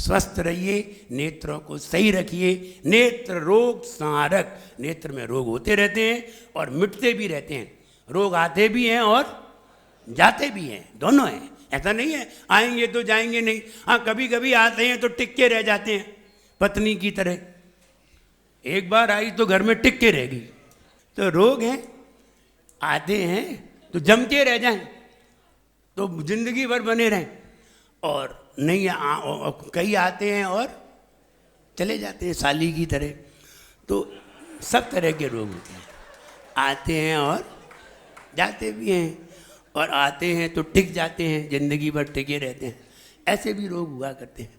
स्वस्थ रहिए, नेत्रों को सही रखिए। नेत्र रोग संहारक, नेत्र में रोग होते रहते हैं और मिटते भी रहते हैं। रोग आते भी हैं और जाते भी हैं, दोनों हैं। ऐसा नहीं है आएंगे तो जाएंगे नहीं। हाँ, कभी कभी आते हैं तो टिक के रह जाते हैं, पत्नी की तरह। एक बार आई तो घर में टिक के रहेगी। तो रोग हैं, आते हैं तो जम के रह जाएं तो जिंदगी भर बने रहें, और नहीं कई आते हैं और चले जाते हैं, साली की तरह। तो सब तरह के रोग होते हैं, आते हैं और जाते भी हैं, और आते हैं तो टिक जाते हैं, जिंदगी भर टिके रहते हैं। ऐसे भी रोग हुआ करते हैं।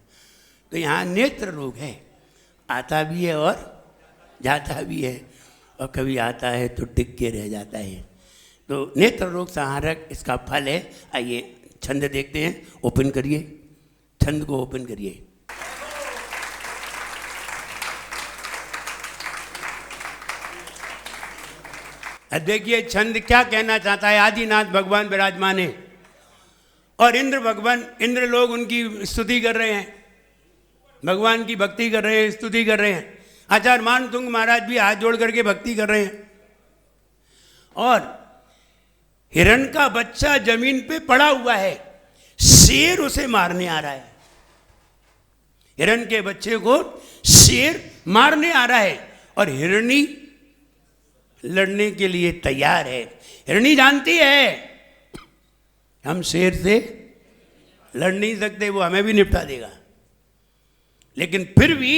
तो यहाँ नेत्र रोग है, आता भी है और जाता भी है, और कभी आता है तो टिक के रह जाता है। तो नेत्र रोग संहारक इसका फल है। आइए छंद देखते हैं, ओपन करिए, छंद को ओपन करिए। देखिए छंद क्या कहना चाहता है। आदिनाथ भगवान विराजमान है और इंद्र लोग उनकी स्तुति कर रहे हैं, भगवान की भक्ति कर रहे हैं, स्तुति कर रहे हैं। आचार्य मानतुंग महाराज भी हाथ जोड़ करके भक्ति कर रहे हैं। और हिरण का बच्चा जमीन पे पड़ा हुआ है, शेर उसे मारने आ रहा है। हिरण के बच्चे को शेर मारने आ रहा है और हिरणी लड़ने के लिए तैयार है। हिरणी जानती है हम शेर से लड़ नहीं सकते, वो हमें भी निपटा देगा। लेकिन फिर भी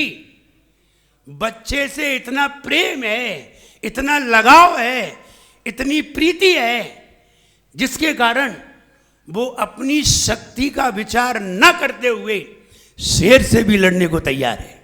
बच्चे से इतना प्रेम है, इतना लगाव है, इतनी प्रीति है, जिसके कारण वो अपनी शक्ति का विचार न करते हुए शेर से भी लड़ने को तैयार है।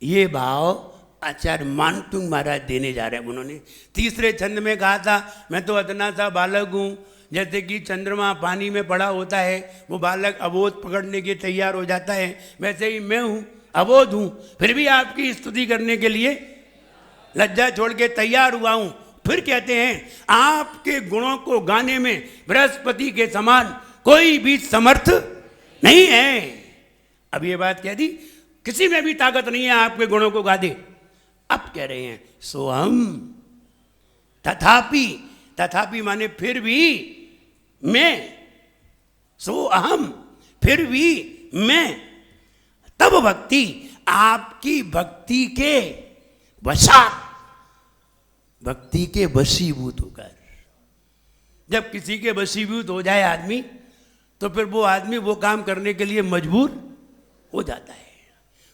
ये भाव आचार्य मानतुंग महाराज देने जा रहे हैं। उन्होंने तीसरे छंद में कहा था, मैं तो अदना सा बालक हूँ। जैसे कि चंद्रमा पानी में पड़ा होता है, वो बालक अबोध पकड़ने के तैयार हो जाता है, वैसे ही मैं हूँ, अबोध हूँ, फिर भी आपकी स्तुति करने के लिए लज्जा छोड़ के तैयार हुआ हूँ। फिर कहते हैं आपके गुणों को गाने में बृहस्पति के समान कोई भी समर्थ नहीं है। अब ये बात कह दी, किसी में भी ताकत नहीं है आपके गुणों को गा दे। अब कह रहे हैं सोहम, तथापि, तथापि माने फिर भी मैं, सो अहम फिर भी मैं, तब भक्ति आपकी भक्ति के वशात, भक्ति के वशीभूत होकर। जब किसी के वशीभूत हो जाए आदमी, तो फिर वो आदमी वो काम करने के लिए मजबूर हो जाता है।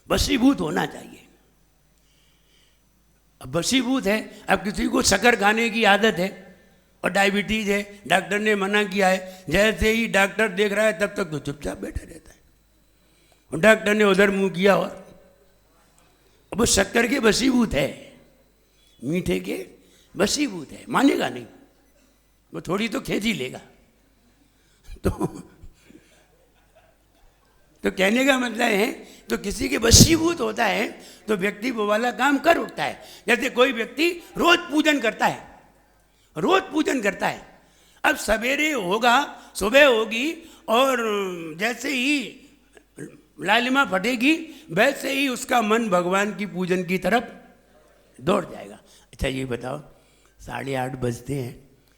वशीभूत होना चाहिए। अब वशीभूत है, अब किसी को शक्कर खाने की आदत है और डायबिटीज है, डॉक्टर ने मना किया है, जैसे ही डॉक्टर देख रहा है तब तक तो चुपचाप बैठा रहता है। और डॉक्टर ने उधर मुंह किया और अब वो शक्कर के वशीभूत है, मीठे के वशीभूत है, मानेगा नहीं, वो थोड़ी तो खेच ही लेगा। तो कहने का मतलब है, तो किसी के वशीभूत होता है तो व्यक्ति वो वाला काम कर उठता है। जैसे कोई व्यक्ति रोज पूजन करता है, रोज पूजन करता है। अब सवेरे होगा, सुबह होगी, और जैसे ही लालिमा फटेगी वैसे ही उसका मन भगवान की पूजन की तरफ दौड़ जाएगा। अच्छा ये बताओ, 8:30 बजते हैं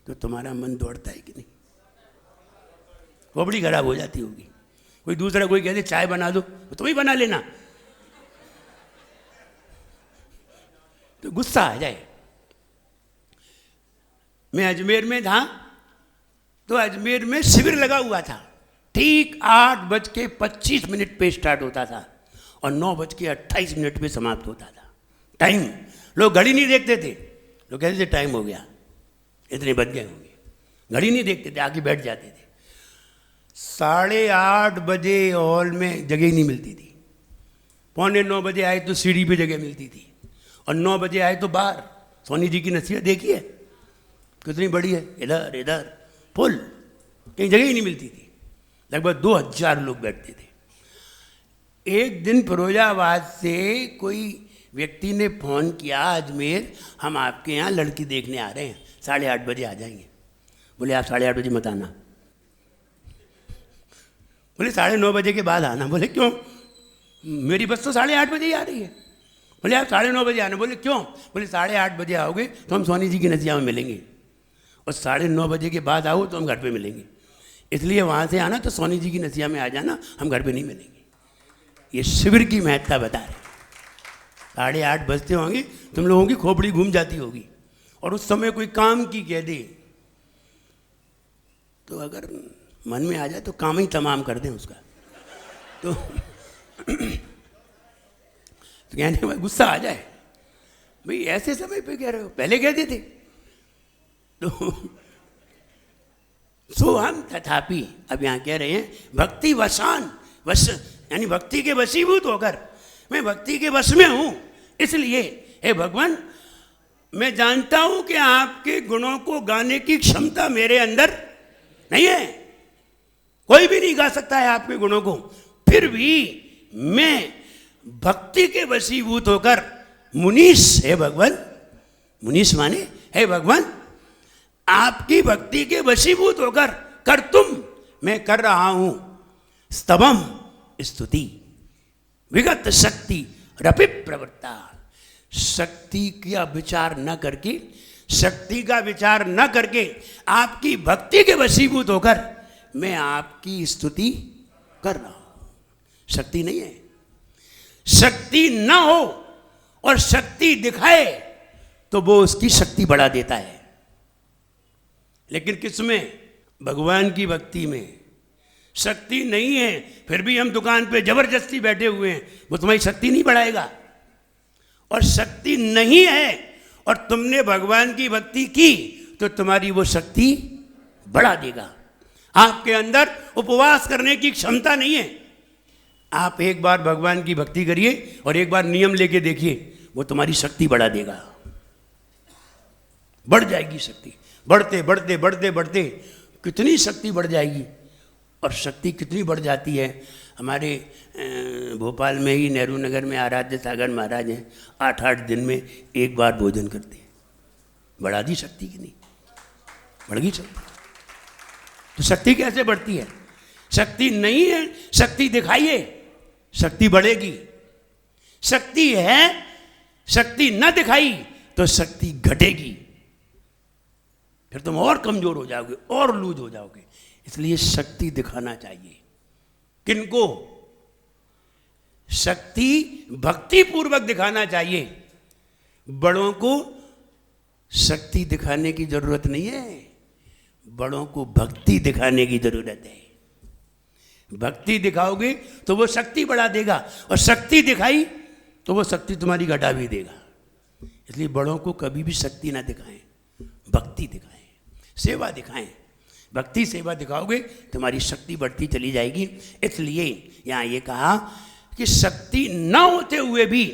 तो तुम्हारा मन दौड़ता है कि नहीं? खोपड़ी खराब हो जाती होगी। कोई दूसरा कोई कहते चाय बना दो, तो तुम ही बना लेना, तो गुस्सा आ जाए। मैं अजमेर में था, तो अजमेर में शिविर लगा हुआ था। ठीक 8:25 पे स्टार्ट होता था और 9:28 पे समाप्त होता था। टाइम, लोग घड़ी नहीं देखते थे, लोग कहते थे टाइम हो गया, इतने बज गए होंगे, घड़ी नहीं देखते थे, आके बैठ जाते थे। 8:30 बजे हॉल में जगह ही नहीं मिलती थी। 8:45 बजे आए तो सीढ़ी पे जगह मिलती थी, और 9 बजे आए तो बाहर। सोनी जी की नसीहत देखी है कितनी बड़ी है, इधर इधर फुल, कहीं जगह ही नहीं मिलती थी। लगभग 2000 लोग बैठते थे। एक दिन फिरोजाबाद से कोई व्यक्ति ने फोन किया, अजमेर हम आपके यहाँ लड़की देखने आ रहे हैं, 8:30 बजे आ जाएंगे। बोले आप 8:30 बजे मत आना। बोले 9:30 के बाद आना। बोले क्यों? मेरी बस तो 8:30 बजे ही आ रही है। बोले आप 9:30 बजे आना। बोले क्यों? बोले 8:30 बजे आओगे तो हम सोनी जी की नसिया में मिलेंगे, और 9:30 बजे के बाद आओ तो हम घर पे मिलेंगे, इसलिए वहाँ से आना तो सोनी जी की नसिया में आ जाना, हम घर पे नहीं मिलेंगे। ये शिविर की महत्ता बता रहे। 8:30 बजते होंगे, तुम लोगों की खोपड़ी घूम जाती होगी, और उस समय कोई काम की कह दे तो अगर मन में आ जाए तो काम ही तमाम कर दें उसका, तो कहने में गुस्सा आ जाए, भाई ऐसे समय पे कह रहे हो, पहले कहते थे। तो सो हम तथापि अब यहाँ कह रहे हैं भक्ति वशान, वश यानी भक्ति के वशीभूत होकर मैं भक्ति के वश में हूं, इसलिए हे भगवान मैं जानता हूं कि आपके गुणों को गाने की क्षमता मेरे अंदर नहीं है, कोई भी नहीं गा सकता है आपके गुणों को, फिर भी मैं भक्ति के वशीभूत होकर मुनीश, हे भगवान, मुनीश माने हे भगवान आपकी भक्ति के वशीभूत होकर कर तुम मैं कर रहा हूं स्तवम स्तुति विगत शक्ति रपि प्रवृत्ता। शक्ति का विचार न करके, शक्ति का विचार न करके आपकी भक्ति के वशीभूत होकर मैं आपकी स्तुति कर रहा हूं। शक्ति नहीं है, शक्ति न हो और शक्ति दिखाए तो वो उसकी शक्ति बढ़ा देता है, लेकिन किसमें? भगवान की भक्ति में शक्ति नहीं है, फिर भी हम दुकान पे जबरदस्ती बैठे हुए हैं, वो तुम्हारी शक्ति नहीं बढ़ाएगा। और शक्ति नहीं है और तुमने भगवान की भक्ति की तो तुम्हारी वो शक्ति बढ़ा देगा। आपके अंदर उपवास करने की क्षमता नहीं है, आप एक बार भगवान की भक्ति करिए और एक बार नियम लेके देखिए, वो तुम्हारी शक्ति बढ़ा देगा, बढ़ जाएगी शक्ति। बढ़ते बढ़ते बढ़ते बढ़ते कितनी शक्ति बढ़ जाएगी, और शक्ति कितनी बढ़ जाती है। हमारे भोपाल में ही नेहरू नगर में आराध्य सागर महाराज हैं, 8-8 दिन में एक बार भोजन करते हैं। बढ़ा दी शक्ति की नहीं, बढ़ गई शक्ति। तो शक्ति कैसे बढ़ती है? शक्ति नहीं है, शक्ति दिखाइए, शक्ति बढ़ेगी। शक्ति है, शक्ति न दिखाई तो शक्ति घटेगी, फिर तुम और कमजोर हो जाओगे और लूज हो जाओगे। इसलिए शक्ति दिखाना चाहिए। किनको? शक्ति भक्ति पूर्वक दिखाना चाहिए। बड़ों को शक्ति दिखाने की जरूरत नहीं है, बड़ों को भक्ति दिखाने की जरूरत है। भक्ति दिखाओगे तो वो शक्ति बढ़ा देगा, और शक्ति दिखाई तो वो शक्ति तुम्हारी घटा भी देगा। इसलिए बड़ों को कभी भी शक्ति ना दिखाएं, भक्ति दिखाएं, सेवा दिखाएं। भक्ति सेवा दिखाओगे तुम्हारी शक्ति बढ़ती चली जाएगी। इसलिए यहाँ ये कहा कि शक्ति न होते हुए भी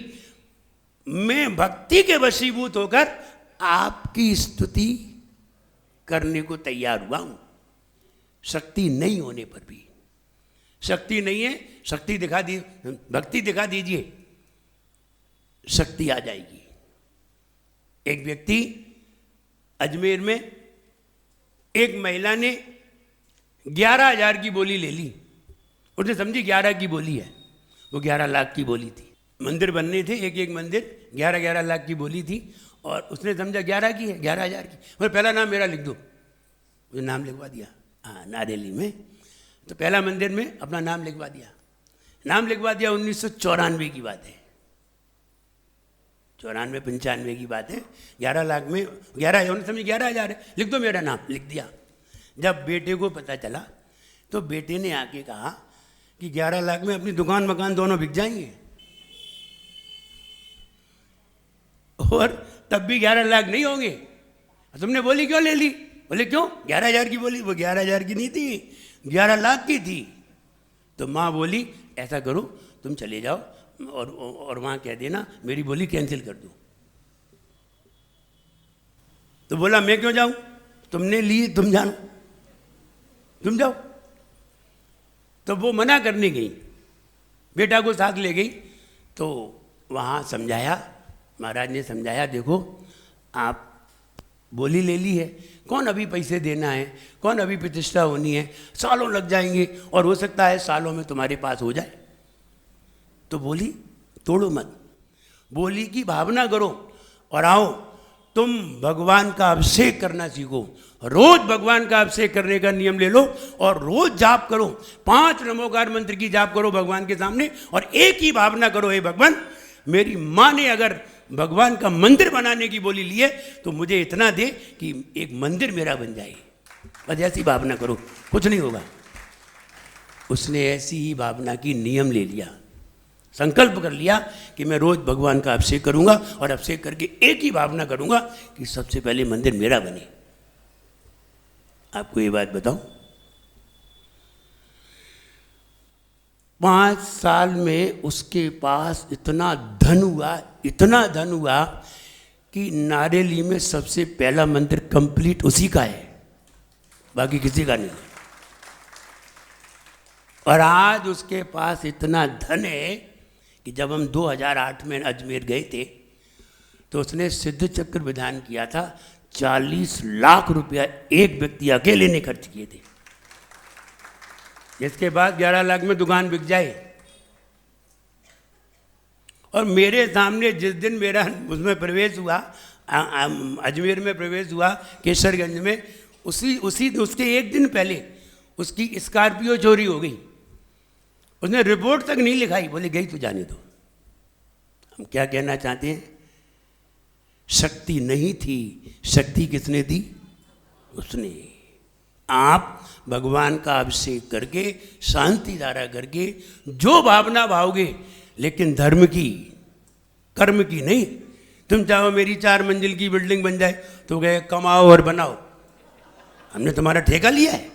मैं भक्ति के वशीभूत होकर आपकी स्तुति करने को तैयार हुआ हूं। शक्ति नहीं होने पर भी, शक्ति नहीं है, शक्ति दिखा दी, भक्ति दिखा दीजिए, शक्ति आ जाएगी। एक व्यक्ति अजमेर में, एक महिला ने 11,000 की बोली ले ली। उसने समझी 11 की बोली है, वो 11 लाख की बोली थी। मंदिर बनने थे, एक एक मंदिर 11-11 लाख की बोली थी, और उसने समझा 11 की है, 11,000 की। बोले पहला नाम मेरा लिख दो। उसने नाम लिखवा दिया, हाँ, नारेली में। तो पहला मंदिर में अपना नाम लिखवा दिया। नाम लिखवा दिया, 1994 की बात है, 94-95 की बात है। 11 लाख में 11 है, उन्होंने समझी 11,000 है, लिख दो मेरा नाम। लिख दिया। जब बेटे को पता चला तो बेटे ने आके कहा कि 11 लाख में अपनी दुकान मकान दोनों बिक जाएंगे, और तब भी 11 लाख नहीं होंगे। तुमने बोली क्यों ले ली? बोले क्यों? 11,000 की बोली। वो 11,000 की नहीं थी, 11 लाख की थी। तो माँ बोली ऐसा करो, तुम चले जाओ और वहाँ कह देना मेरी बोली कैंसिल कर दो। तो बोला मैं क्यों जाऊँ, तुमने ली, तुम जानो, तुम जाओ। तो वो मना करने गई, बेटा को साथ ले गई। तो वहाँ समझाया, महाराज ने समझाया, देखो आप बोली ले ली है, कौन अभी पैसे देना है, कौन अभी प्रतिष्ठा होनी है, सालों लग जाएंगे और हो सकता है सालों में तुम्हारे पास हो जाए। तो बोली तोड़ो मत, बोली की भावना करो और आओ तुम भगवान का अभिषेक करना सीखो। रोज भगवान का अभिषेक करने का नियम ले लो और रोज जाप करो, 5 नमोकार मंत्र की जाप करो भगवान के सामने और एक ही भावना करो, हे भगवान मेरी माँ ने अगर भगवान का मंदिर बनाने की बोली ली है तो मुझे इतना दे कि एक मंदिर मेरा बन जाए। बस ऐसी भावना करो, कुछ नहीं होगा। उसने ऐसी ही भावना की नियम ले लिया, संकल्प कर लिया कि मैं रोज भगवान का अभिषेक करूंगा और अभिषेक करके एक ही भावना करूंगा कि सबसे पहले मंदिर मेरा बने। आपको ये बात बताऊं, 5 साल में उसके पास इतना धन हुआ कि नारेली में सबसे पहला मंदिर कंप्लीट उसी का है, बाकी किसी का नहीं। और आज उसके पास इतना धन है कि जब हम 2008 में अजमेर गए थे तो उसने सिद्ध चक्र विधान किया था, 40 लाख रुपया एक व्यक्ति अकेले ने खर्च किए थे। जिसके बाद 11 लाख में दुकान बिक जाए। और मेरे सामने जिस दिन मेरा उसमें प्रवेश हुआ, अजमेर में प्रवेश हुआ केसरगंज में, उसके एक दिन पहले उसकी स्कॉर्पियो चोरी हो गई। उसने रिपोर्ट तक नहीं लिखाई, बोले गई तो जाने दो। हम क्या कहना चाहते हैं, शक्ति नहीं थी, शक्ति किसने दी? उसने। आप भगवान का अभिषेक करके, शांति धारा करके जो भावना भाओगे, लेकिन धर्म की, कर्म की नहीं। तुम चाहो मेरी 4 मंजिल की बिल्डिंग बन जाए तो गए कमाओ और बनाओ, हमने तुम्हारा ठेका लिया है।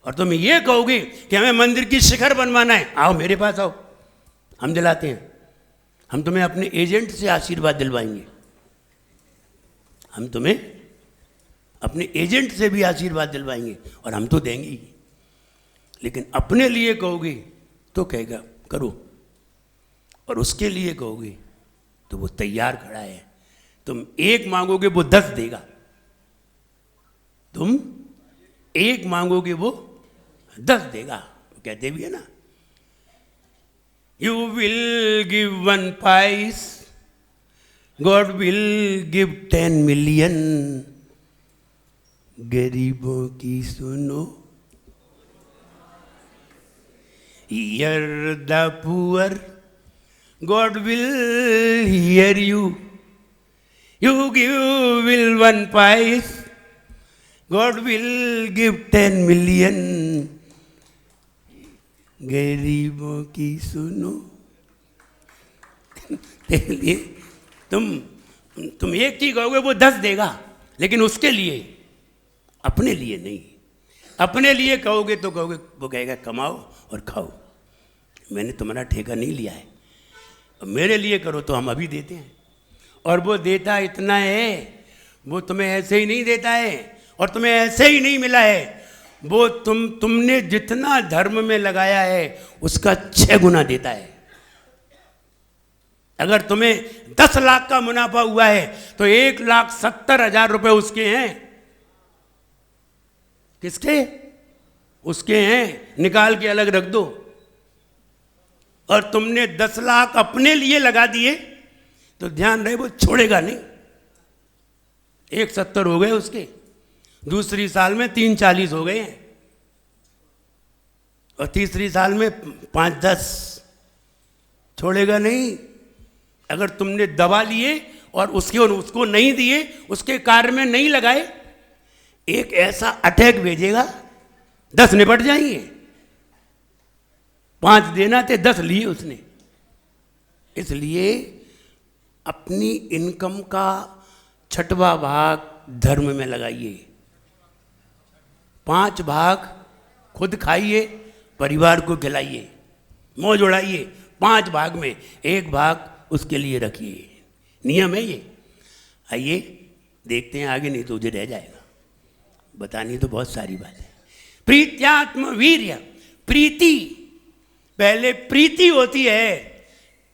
और तुम ये कहोगे कि हमें मंदिर की शिखर बनवाना है, आओ मेरे पास आओ, हम दिलाते हैं। हम तुम्हें अपने एजेंट से आशीर्वाद दिलवाएंगे, हम तुम्हें अपने एजेंट से भी आशीर्वाद दिलवाएंगे और हम तो देंगे ही। लेकिन अपने लिए कहोगे तो कहेगा करो, और उसके लिए कहोगे तो वो तैयार खड़ा है। तुम 1 मांगोगे वो 10 देगा, तुम 1 मांगोगे वो 10 देगा। कहते भी है ना, you will give 1 price, God will give 10 million. गरीबों की सुनो, here the poor, God will hear you. You give will 1 price, God will give 10 million. गरीबों की सुनो। इसलिए तुम एक चीज कहोगे वो 10 देगा, लेकिन उसके लिए, अपने लिए नहीं। अपने लिए कहोगे तो कहोगे, वो कहेगा कमाओ और खाओ, मैंने तुम्हारा ठेका नहीं लिया है। मेरे लिए करो तो हम अभी देते हैं। और वो देता इतना है, वो तुम्हें ऐसे ही नहीं देता है और तुम्हें ऐसे ही नहीं मिला है। वो तुमने जितना धर्म में लगाया है उसका 6 गुना देता है। अगर तुम्हें 10 लाख का मुनाफा हुआ है तो 1,70,000 रुपए उसके हैं। किसके? उसके हैं, निकाल के अलग रख दो। और तुमने 10 लाख अपने लिए लगा दिए तो ध्यान रहे वो छोड़ेगा नहीं। 1,70 हो गए उसके, दूसरी साल में 3,40 हो गए हैं, और तीसरी साल में 5-10। छोड़ेगा नहीं। अगर तुमने दबा लिए और उसको नहीं दिए, उसके कार्य में नहीं लगाए, एक ऐसा अटैक भेजेगा, 10 निपट जाएंगे। 5 देना थे, 10 लिए उसने। इसलिए अपनी इनकम का 6वां भाग धर्म में लगाइए, 5 भाग खुद खाइए, परिवार को खिलाइए, मौज उड़ाइए। 5 भाग में 1 भाग उसके लिए रखिए। नियम है ये। आइए देखते हैं आगे, नहीं तो उधर रह जाएगा। बतानी तो बहुत सारी बात है। प्रीत्यात्म वीर्य, प्रीति, पहले प्रीति होती है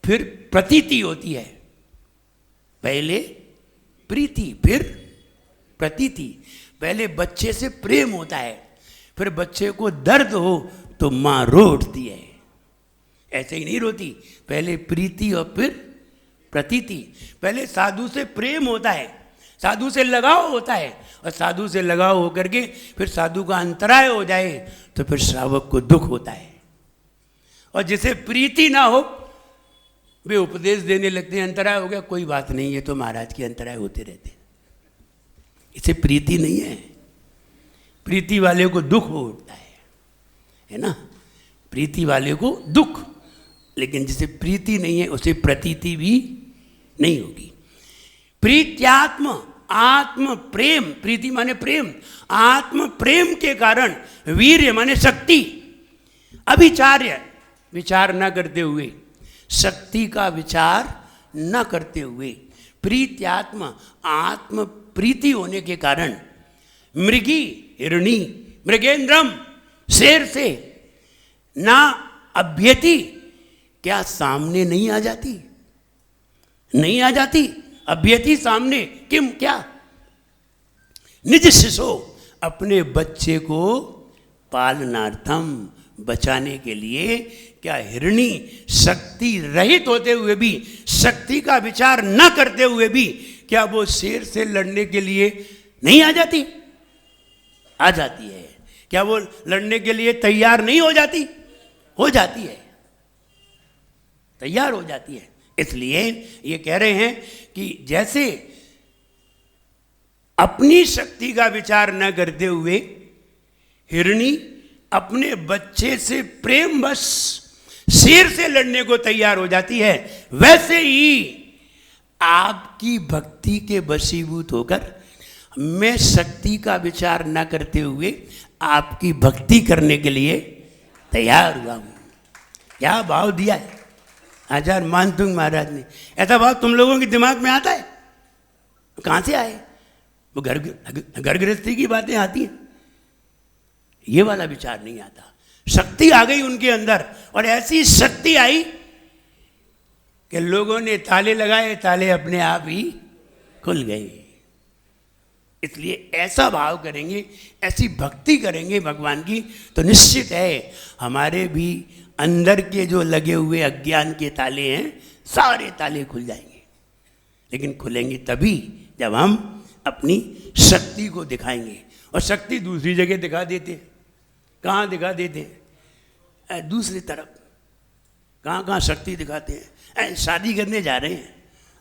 फिर प्रतीति होती है। पहले प्रीति, फिर प्रतीति। पहले बच्चे से प्रेम होता है, फिर बच्चे को दर्द हो तो माँ रो उठती है। ऐसे ही नहीं रोती, पहले प्रीति और फिर प्रतीति। पहले साधु से प्रेम होता है, साधु से लगाव होता है, और साधु से लगाव होकर के फिर साधु का अंतराय हो जाए तो फिर श्रावक को दुख होता है। और जिसे प्रीति ना हो वे उपदेश देने लगते हैं, अंतराय हो गया, कोई बात नहीं, ये तो महाराज के अंतराय होते रहते हैं। इसे प्रीति नहीं है। प्रीति वाले को दुख हो उठता है ना, प्रीति वाले को दुख। लेकिन जिसे प्रीति नहीं है उसे प्रतीति भी नहीं होगी। प्रीत्यात्म, आत्म प्रेम, प्रीति माने प्रेम, आत्म प्रेम के कारण वीर्य माने शक्ति, अभिचार्य विचार न करते हुए, शक्ति का विचार न करते हुए, प्रीत्यात्म आत्म प्रीति होने के कारण मृगी हिरणी मृगेंद्रम, शेर से ना अभ्यति, क्या सामने नहीं आ जाती, नहीं आ जाती अभ्यति सामने, किम क्या, निज शिशो, अपने बच्चे को पालनार्थम, बचाने के लिए। क्या हिरणी शक्ति रहित होते हुए भी, शक्ति का विचार न करते हुए भी, क्या वो शेर से लड़ने के लिए नहीं आ जाती? आ जाती है। क्या वो लड़ने के लिए तैयार नहीं हो जाती? हो जाती है, तैयार हो जाती है। इसलिए ये कह रहे हैं कि जैसे अपनी शक्ति का विचार न करते हुए हिरणी अपने बच्चे से प्रेमवश शेर से लड़ने को तैयार हो जाती है, वैसे ही आपकी भक्ति के वशीभूत होकर मैं शक्ति का विचार न करते हुए आपकी भक्ति करने के लिए तैयार हुआ हूं। क्या भाव दिया है आचार्य मानतुंग महाराज ने। ऐसा भाव तुम लोगों के दिमाग में आता है? कहां से आए? वो घर गृहस्थी की बातें आती हैं, ये वाला विचार नहीं आता। शक्ति आ गई उनके अंदर, और ऐसी शक्ति आई कि लोगों ने ताले लगाए, ताले अपने आप ही खुल गए। इसलिए ऐसा भाव करेंगे, ऐसी भक्ति करेंगे भगवान की, तो निश्चित है हमारे भी अंदर के जो लगे हुए अज्ञान के ताले हैं, सारे ताले खुल जाएंगे। लेकिन खुलेंगे तभी जब हम अपनी शक्ति को दिखाएंगे। और शक्ति दूसरी जगह दिखा देते हैं। कहाँ दिखा देते हैं? दूसरी तरफ। कहाँ कहाँ शक्ति दिखाते हैं? शादी करने जा रहे हैं,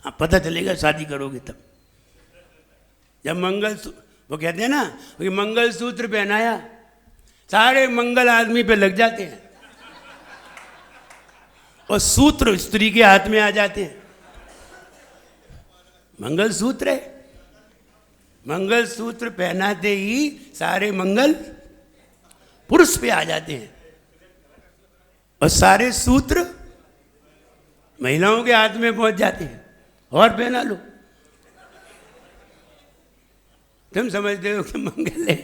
हाँ पता चलेगा शादी करोगे तब। जब वो कहते हैं ना कि मंगलसूत्र पहनाया, सारे मंगल आदमी पे लग जाते हैं और सूत्र स्त्री के हाथ में आ जाते हैं। मंगलसूत्र है, मंगलसूत्र पहनाते ही सारे मंगल पुरुष पे आ जाते हैं, और सारे सूत्र महिलाओं के हाथ में पहुंच जाते हैं। और पहना लो, तुम समझते हो कि मंगल है।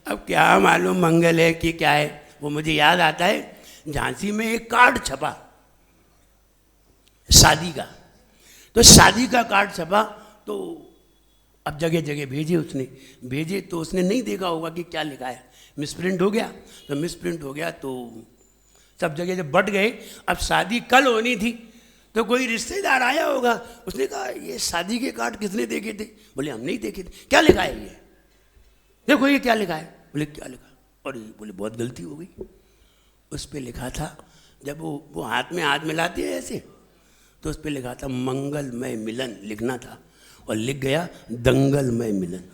अब क्या मालूम मंगल है कि क्या है। वो मुझे याद आता है, झांसी में एक कार्ड छपा शादी का, तो शादी का कार्ड छपा, तो अब जगह जगह भेजे तो उसने नहीं देखा होगा कि क्या लिखा है, मिसप्रिंट हो गया। तो मिसप्रिंट हो गया तो सब जगह जब बट गए, अब शादी कल होनी थी, तो कोई रिश्तेदार आया होगा, उसने कहा ये शादी के कार्ड किसने देखे थे? बोले हम नहीं देखे थे। क्या लिखा है ये? देखो ये क्या लिखा है। बोले क्या लिखा? और बोले बहुत गलती हो गई। उस पर लिखा था, जब वो हाथ में हाथ मिलाते हैं ऐसे, तो उस पर लिखा था मंगलमय मिलन लिखना था, और लिख गया दंगलमय मिलन।